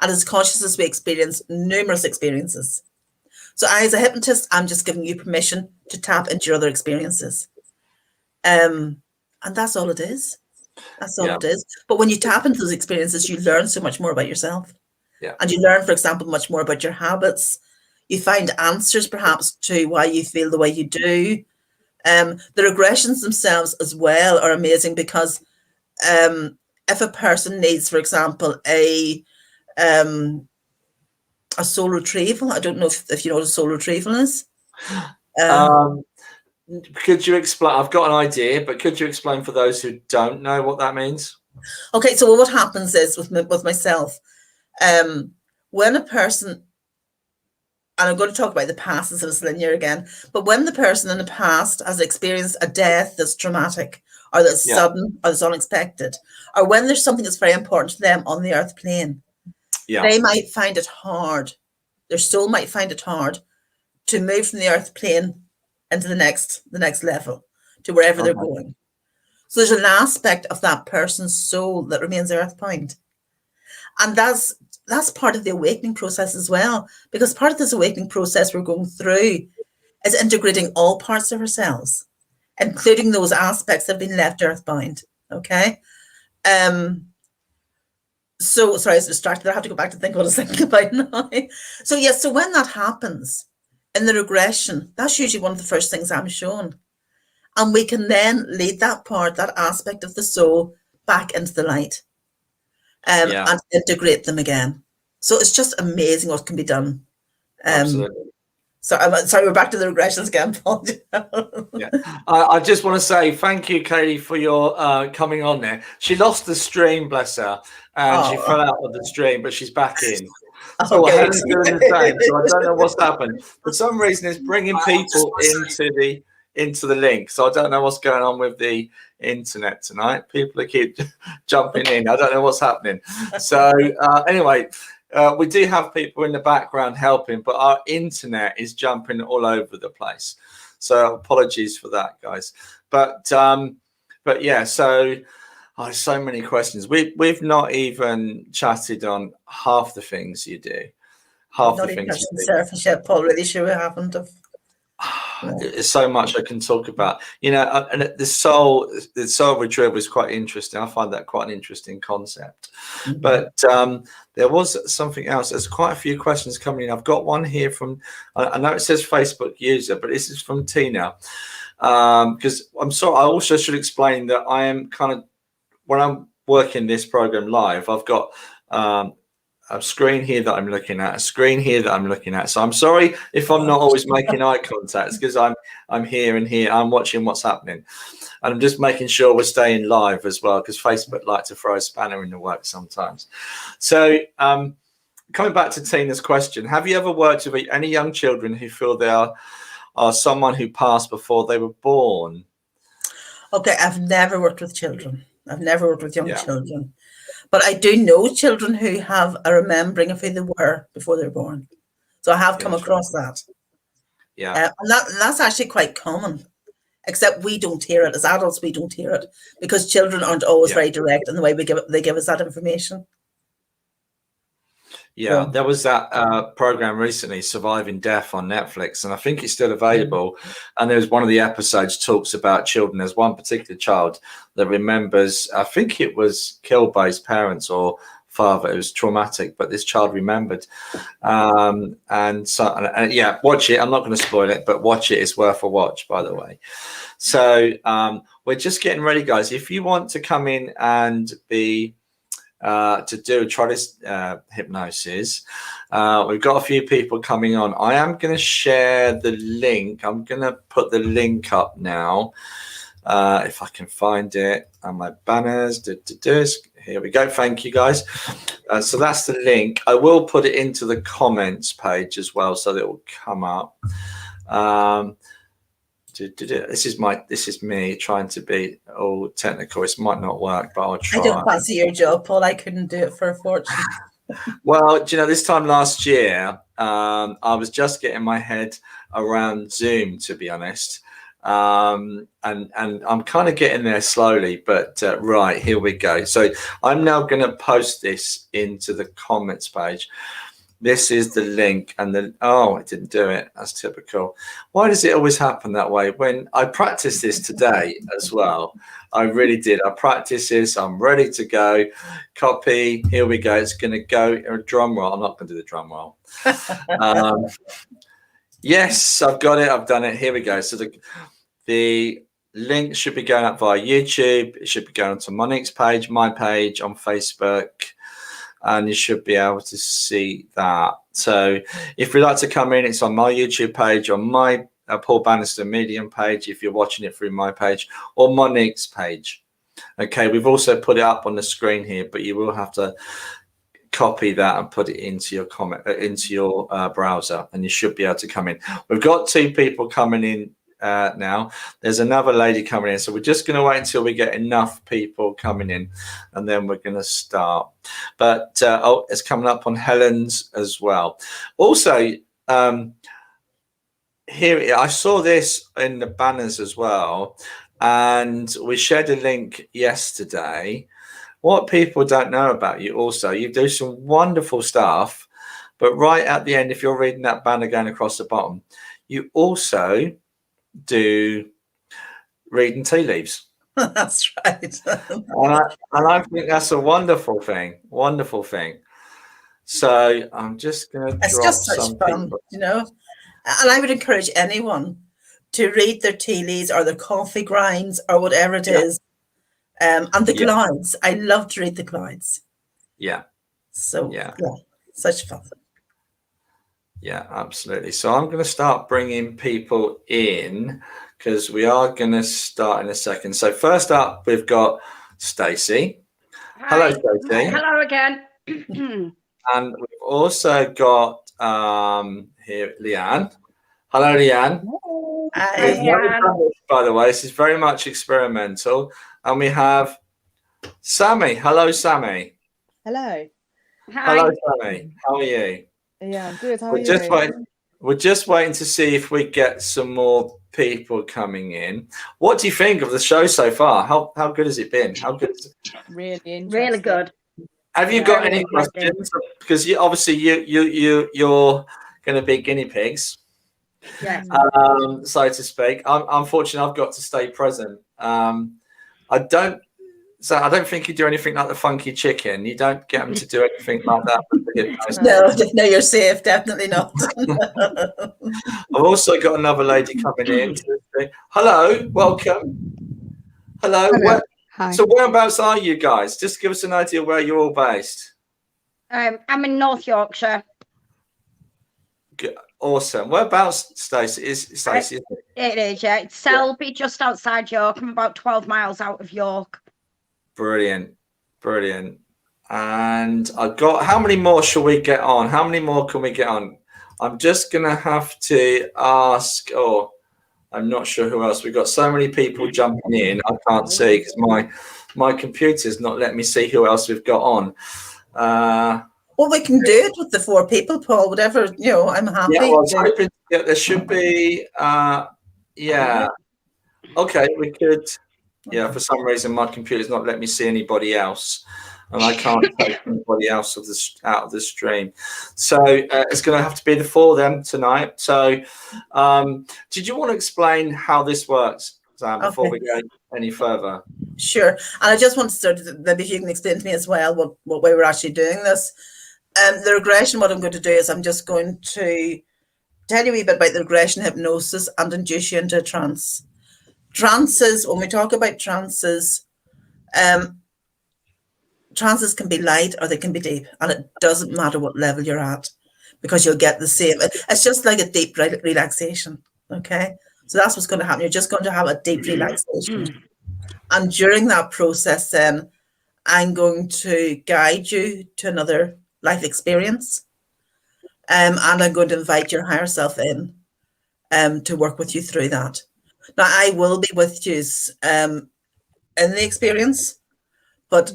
And as consciousness, we experience numerous experiences. So I, as a hypnotist, I'm just giving you permission to tap into your other experiences. And that's all it is. That's all it is. But when you tap into those experiences, you learn so much more about yourself. Yeah. And you learn, for example, much more about your habits. You find answers perhaps to why you feel the way you do. The regressions themselves as well are amazing, because if a person needs, for example, a soul retrieval, I don't know if you know what a soul retrieval is. Could you explain? I've got an idea, but could you explain for those who don't know what that means? Okay, so what happens is with myself, when a person, and I'm going to talk about the past instead of linear again, but when the person in the past has experienced a death that's traumatic, or that's sudden, or that's unexpected, or when there's something that's very important to them on the earth plane, they might find it hard, their soul might find it hard to move from the earth plane into the next level, to wherever they're going. So there's an aspect of that person's soul that remains earth point. And that's part of the awakening process as well, because part of this awakening process we're going through is integrating all parts of ourselves, including those aspects that have been left earthbound. Okay. So sorry, I was distracted. I have to go back to think what I was thinking about now. So yes, so when that happens in the regression, that's usually one of the first things I'm shown. And we can then lead that part, that aspect of the soul, back into the light. And integrate them again. So it's just amazing what can be done. Absolutely. So I'm sorry, we're back to the regressions again, Paul. Yeah, I just want to say thank you, Katie, for your coming on there. She lost the stream, bless her, and she fell out of the stream, but she's back in. So Helen's doing the same. So I don't know what's happened. For some reason, it's bringing people into the link. So I don't know what's going on with the internet tonight. People keep jumping in. I don't know what's happening. So anyway. We do have people in the background helping, but our internet is jumping all over the place. So apologies for that, guys. But yeah, so so many questions. We've not even chatted on half the things you do. Half the things you do. Surface yet, Paul. Really sure we haven't. There's so much I can talk about, and the soul retrieval is quite interesting. I find that quite an interesting concept. Mm-hmm. But there was something else. There's quite a few questions coming in. I've got one here from, I know it says Facebook user, but this is from Tina. Because I'm sorry, I also should explain that I am when I'm working this program live, I've got a screen here that I'm looking at, a screen here that I'm looking at. So I'm sorry if I'm not always making eye contact, because I'm here and here. I'm watching what's happening, and I'm just making sure we're staying live as well, because Facebook like to throw a spanner in the works sometimes. So coming back to Tina's question, have you ever worked with any young children who feel they are someone who passed before they were born? Okay, I've never worked with children. I've never worked with young children. But I do know children who have a remembering of who they were before they were born. So I have come across that. Yeah. And that's actually quite common, except we don't hear it. As adults, we don't hear it because children aren't always very direct in the way they give us that information. Yeah, there was that program recently, Surviving Death, on Netflix, and I think it's still available. And there was one of the episodes talks about children. There's one particular child that remembers, I think it was killed by his parents or father. It was traumatic, but this child remembered. And yeah, watch it. I'm not going to spoil it, but watch it. It's worth a watch, by the way. So we're just getting ready, guys. If you want to come in and be to do a trellis hypnosis, we've got a few people coming on. I am going to share the link. I'm going to put the link up now, if I can find it on my banners. Here we go. Thank you, guys. So that's the link. I will put it into the comments page as well, so that it will come up. This is me trying to be all technical. It might not work, but I'll try. I don't fancy your job, Paul. I couldn't do it for a fortune. Well, this time last year, I was just getting my head around Zoom, to be honest. And I'm kind of getting there slowly, but right, here we go. So I'm now going to post this into the comments page. This is the link, and then it didn't do it. That's typical. Why does it always happen that way? When I practiced this today as well, I really did. I practiced this. I'm ready to go. Copy. Here we go. It's going to go. A drum roll. I'm not going to do the drum roll. Yes, I've got it. I've done it. Here we go. So the link should be going up via YouTube. It should be going to Monique's page, my page on Facebook. And you should be able to see that. So if you'd like to come in, it's on my YouTube page, on my Paul Bannister Medium page, if you're watching it through my page, or Monique's page. Okay, we've also put it up on the screen here, but you will have to copy that and put it into your browser, and you should be able to come in. We've got 2 people coming in now. There's another lady coming in, so we're just going to wait until we get enough people coming in, and then we're going to start. But it's coming up on Helen's as well. Also, here I saw this in the banners as well, and we shared a link yesterday. What people don't know about you, also, you do some wonderful stuff, but right at the end, if you're reading that banner going across the bottom, you also do reading tea leaves. That's right. and I think that's a wonderful thing. So I'm just going to drop just such some fun, people. And I would encourage anyone to read their tea leaves or their coffee grinds or whatever it is. And the clouds. I love to read the clouds. Yeah. So, such fun. Yeah, absolutely. So I'm going to start bringing people in because we are going to start in a second. So first up, we've got Stacey. Hello, Stacey. Hello again. And we've also got here Leanne. Hello, Leanne. Hi. We've never done this, by the way. This is very much experimental. And we have Sammy. Hello, Sammy. Hello. Hi. Hello, Sammy. How are you? Yeah, I'm good. How are We're you? just waiting. We're just waiting to see if we get some more people coming in. What do you think of the show so far? How good has it been? How good? Really interesting. Really good. Have you got any questions? Because obviously you're going to be guinea pigs, Yes. so to speak. Unfortunately, I've got to stay present. I don't think you do anything like the funky chicken. You don't get them to do anything like that. No, you're safe. Definitely not. I've also got another lady coming in. Hello, welcome. Hello. Hi. So whereabouts are you guys? Just give us an idea where you're all based. I'm in North Yorkshire. Good. Awesome. Whereabouts, Stacey? Stacey? It is, yeah. It's Selby, just outside York. I'm about 12 miles out of York. Brilliant. And I've got, how many more shall we get on? How many more can we get on? I'm just going to have to ask, I'm not sure who else. We've got so many people jumping in. I can't see because my computer's not letting me see who else we've got on. Well, we can do it with the 4 people, Paul. Whatever, I'm happy. Yeah, well, I was hoping there should be, Okay, we could. Yeah, for some reason my computer's not letting me see anybody else, and I can't take anybody else out of the stream. So it's going to have to be the 4 of them tonight. So, did you want to explain how this works, Zanne, before we go any further? Sure. And I just want to start, maybe if you can explain to me as well what way we're actually doing this. The regression, what I'm going to do is I'm just going to tell you a wee bit about the regression hypnosis and induce you into a trance. Trances, when we talk about trances, trances can be light or they can be deep, and it doesn't matter what level you're at because you'll get the same. It's just like a deep relaxation, okay? So that's what's going to happen. You're just going to have a deep relaxation. And during that process, then, I'm going to guide you to another life experience, and I'm going to invite your higher self in to work with you through that. Now, I will be with you in the experience, but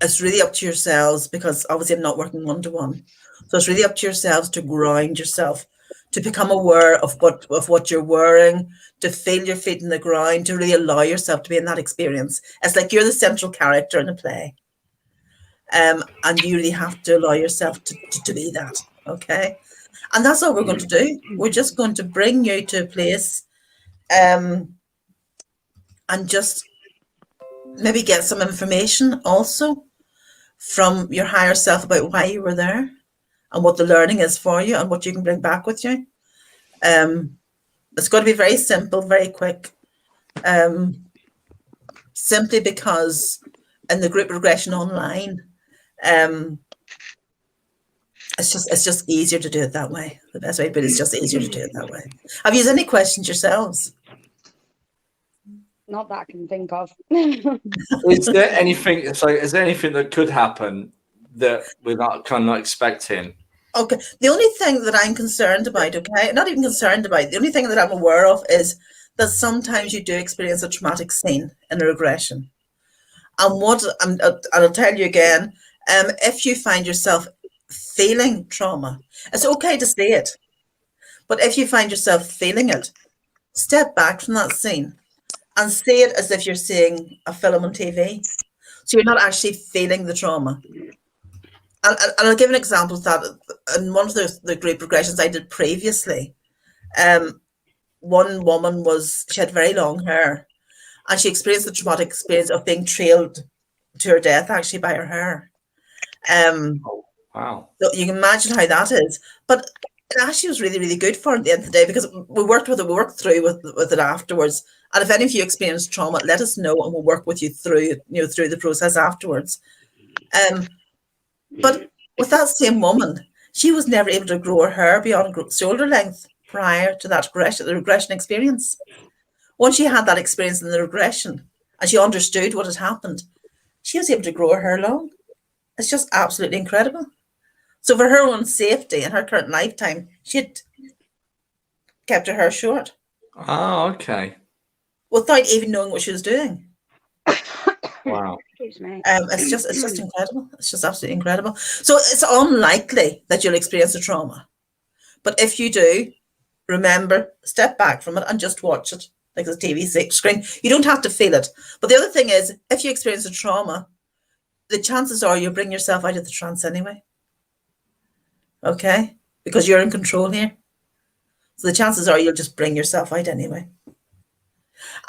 it's really up to yourselves because obviously I'm not working one-to-one. So it's really up to yourselves to ground yourself, to become aware of what you're wearing, to feel your feet in the ground, to really allow yourself to be in that experience. It's like you're the central character in a play. And you really have to allow yourself to be that, okay? And that's all we're going to do. We're just going to bring you to a place and just maybe get some information also from your higher self about why you were there and what the learning is for you and what you can bring back with you. It's going to be very simple, very quick, simply because in the group regression online, it's just easier to do it that way. The best way, but it's just easier to do it that way. Have you any questions yourselves? Not that I can think of. Is there anything that could happen that we're not kind of expecting? Okay. The only thing that I'm concerned about, okay, not even concerned about, the only thing that I'm aware of is that sometimes you do experience a traumatic scene in a regression. And I'll tell you again, if you find yourself feeling trauma, it's okay to say it. But if you find yourself feeling it, step back from that scene and see it as if you're seeing a film on TV. So you're not actually feeling the trauma. And I'll give an example of that. In one of the group regressions I did previously, one woman she had very long hair, and she experienced the traumatic experience of being trailed to her death actually by her hair. Wow. So you can imagine how that is. But it actually was really, really good for her at the end of the day because we worked through with it afterwards. And if any of you experienced trauma, let us know and we'll work with you through the process afterwards. But with that same woman, she was never able to grow her hair beyond shoulder length prior to that the regression experience. Once she had that experience in the regression and she understood what had happened, she was able to grow her hair long. It's just absolutely incredible. So for her own safety and her current lifetime, she had kept her hair short. Oh, okay. Without even knowing what she was doing. Wow. Excuse me. It's just incredible. It's just absolutely incredible. So it's unlikely that you'll experience a trauma. But if you do, remember, step back from it and just watch it like a TV screen. You don't have to feel it. But the other thing is, if you experience a trauma, the chances are you'll bring yourself out of the trance anyway. Okay? Because you're in control here. So the chances are you'll just bring yourself out anyway.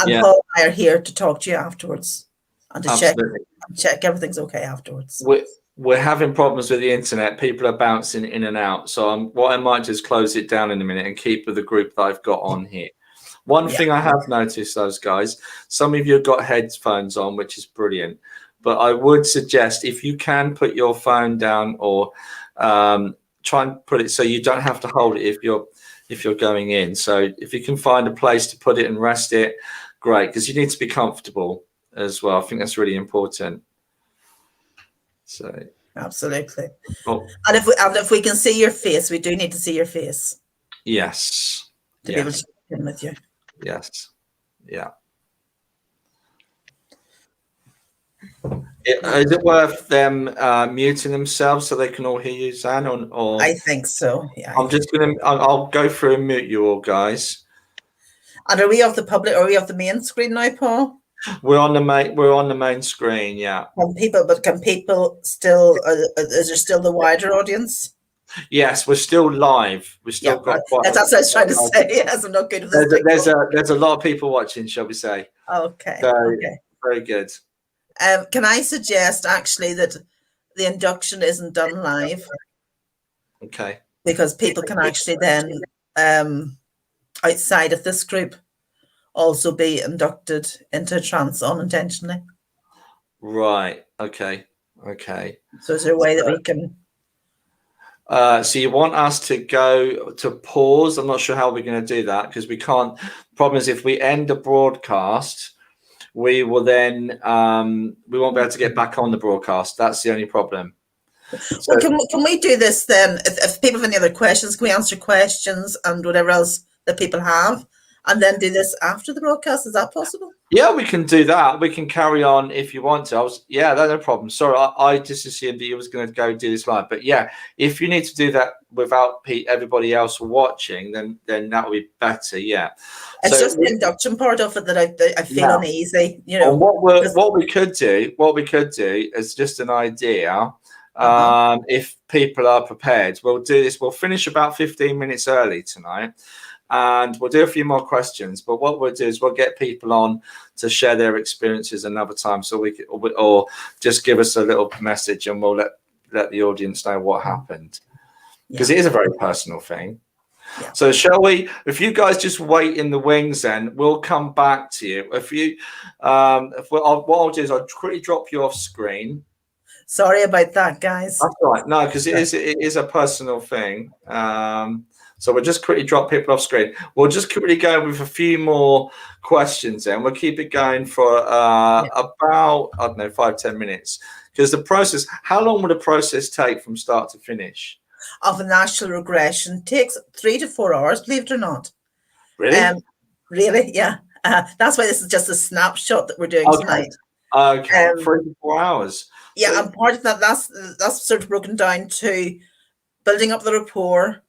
And Yeah. Paul and I are here to talk to you afterwards and to Absolutely. check everything's okay afterwards. We're having problems with the internet. People are bouncing in and out. So what I might just close it down in a minute and keep with the group that I've got on here. One thing I have noticed, those guys, some of you have got headphones on, which is brilliant. But I would suggest if you can put your phone down or try and put it so you don't have to hold it if you're going in. So if you can find a place to put it and rest it, great, because you need to be comfortable as well. I think that's really important. So Absolutely. oh, And if we can see your face, we do need to see your face yes. to be able to check in with you. Yes. Yeah. Is it worth them muting themselves so they can all hear you, Zanne? Or I think so. Yeah. I'll go through and mute you all, guys. And are we off the public? Are we off the main screen now, Paul? We're on the main screen. Yeah. Can people still? Is there still the wider audience? Yes, we're still live. We've still got quite. That's what I was trying to say. Yes, I'm not good with There's this. there's a lot of people watching, shall we say? Okay. So, Okay. very good. Can I suggest actually that the induction isn't done live? Okay. Because people can actually then, outside of this group, also be inducted into trance unintentionally. Right. Okay. Okay. So is there a way that we can? So you want us to go to pause? I'm not sure how we're going to do that because we can't. Problem is, if we end the broadcast, we will then we won't be able to get back on the broadcast. That's the only problem. So, Well, can we do this then? If people have any other questions, can we answer questions and whatever else that people have, and then do this after the broadcast? Is that possible? yeah, we can do that. We can carry on if you want to. No problem. Sorry, I just assumed that you was going to go do this live. But yeah, if you need to do that without everybody else watching, then that would be better. Yeah. It's just the induction part of it that I feel uneasy. You know, what we could do is just an idea. If people are prepared, we'll do this. We'll finish about 15 minutes early tonight. And we'll do a few more questions, but what we'll do is we'll get people on to share their experiences another time, so we could, or just give us a little message, and we'll let the audience know what happened, because it is a very personal thing. Yeah. So shall we? If you guys just wait in the wings, then we'll come back to you. If you, what I'll do is I'll quickly drop you off screen. Sorry about that, guys. That's right. No, because it is a personal thing. So we'll just quickly drop people off screen. We'll just quickly go with a few more questions then. We'll keep it going for about, I don't know, 5-10 minutes. Because the process, how long would a process take from start to finish? Of an actual regression takes 3 to 4 hours, believe it or not. Really? Really, yeah. That's why this is just a snapshot that we're doing tonight. Okay, 3 to 4 hours. Yeah, so, and part of that's sort of broken down to building up the rapport,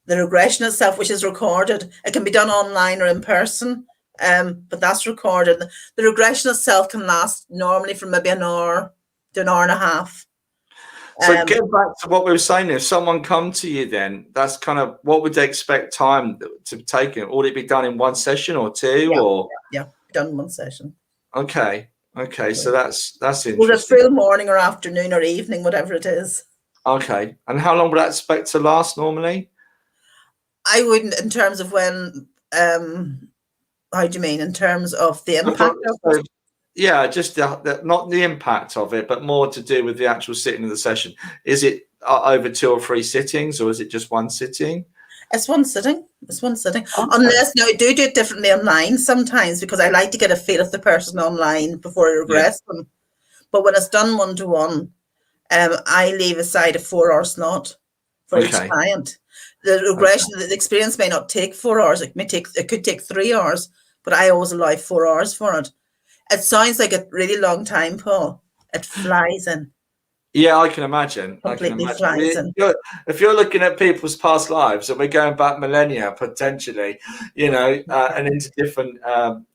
the regression itself, which is recorded. It can be done online or in person, but that's recorded. The regression itself can last normally from maybe an hour to an hour and a half. So get back to what we were saying. If someone come to you, then that's kind of what would they expect time to take it? Would it be done in one session or two? Done in one session. Okay, so that's interesting. Well, a full morning or afternoon or evening, whatever it is. Okay, and how long would that expect to last normally? I wouldn't, in terms of when. How do you mean? In terms of the impact of it? yeah, just not the impact of it, but more to do with the actual sitting of the session. Is it over 2 or 3 sittings, or is it just one sitting? It's one sitting. It's one sitting. Okay. Unless now I do it differently online sometimes, because I like to get a feel of the person online before I regress them. But when it's done 1-to-1, I leave aside a 4-hour slot for each client. The regression, the experience may not take 4 hours. It could take 3 hours, but I always allow 4 hours for it. It sounds like a really long time, Paul. It flies in. Yeah, I can imagine. Completely flies in. If you're looking at people's past lives, and we're going back millennia potentially, and into different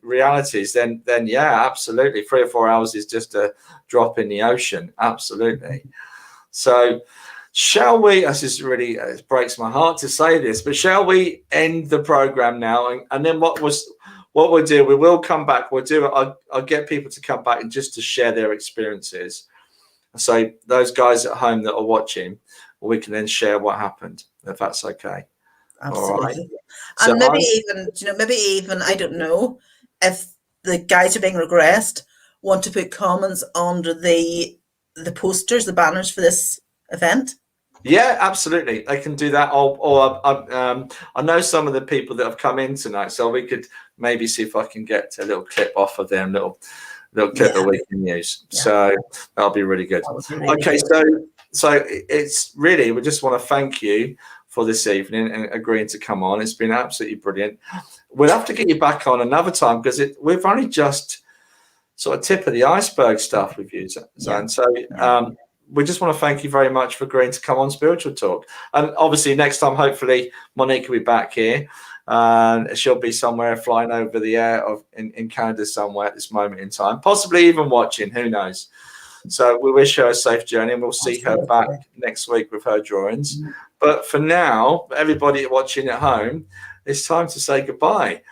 realities, then yeah, absolutely, 3 or 4 hours is just a drop in the ocean. Absolutely. So, shall we? This is really, it breaks my heart to say this, but shall we end the program now? And then what we'll do? We will come back. We'll do it. I'll get people to come back and just to share their experiences. So those guys at home that are watching, we can then share what happened, if that's okay. Absolutely. All right. And maybe even, I don't know, if the guys who are being regressed want to put comments under the posters, the banners for this event. Yeah, absolutely. They can do that. Or I know some of the people that have come in tonight, so we could maybe see if I can get a little clip off of them, little clip that we can use. Yeah. So that'll be really good. Okay, so it's really, we just want to thank you for this evening and agreeing to come on. It's been absolutely brilliant. We'll have to get you back on another time, because we've only just sort of tip of the iceberg stuff with you, Zanne. So we just want to thank you very much for agreeing to come on Spiritual Talk. And obviously next time, hopefully Monique will be back here. And she'll be somewhere flying over the air in Canada somewhere at this moment in time, possibly even watching, who knows. So we wish her a safe journey, and we'll see her back next week with her drawings. But for now, everybody watching at home, it's time to say goodbye.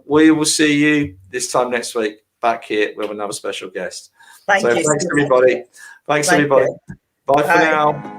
We will see you this time next week back here with another special guest. Thank you. Thanks everybody. Thanks everybody. Bye for now.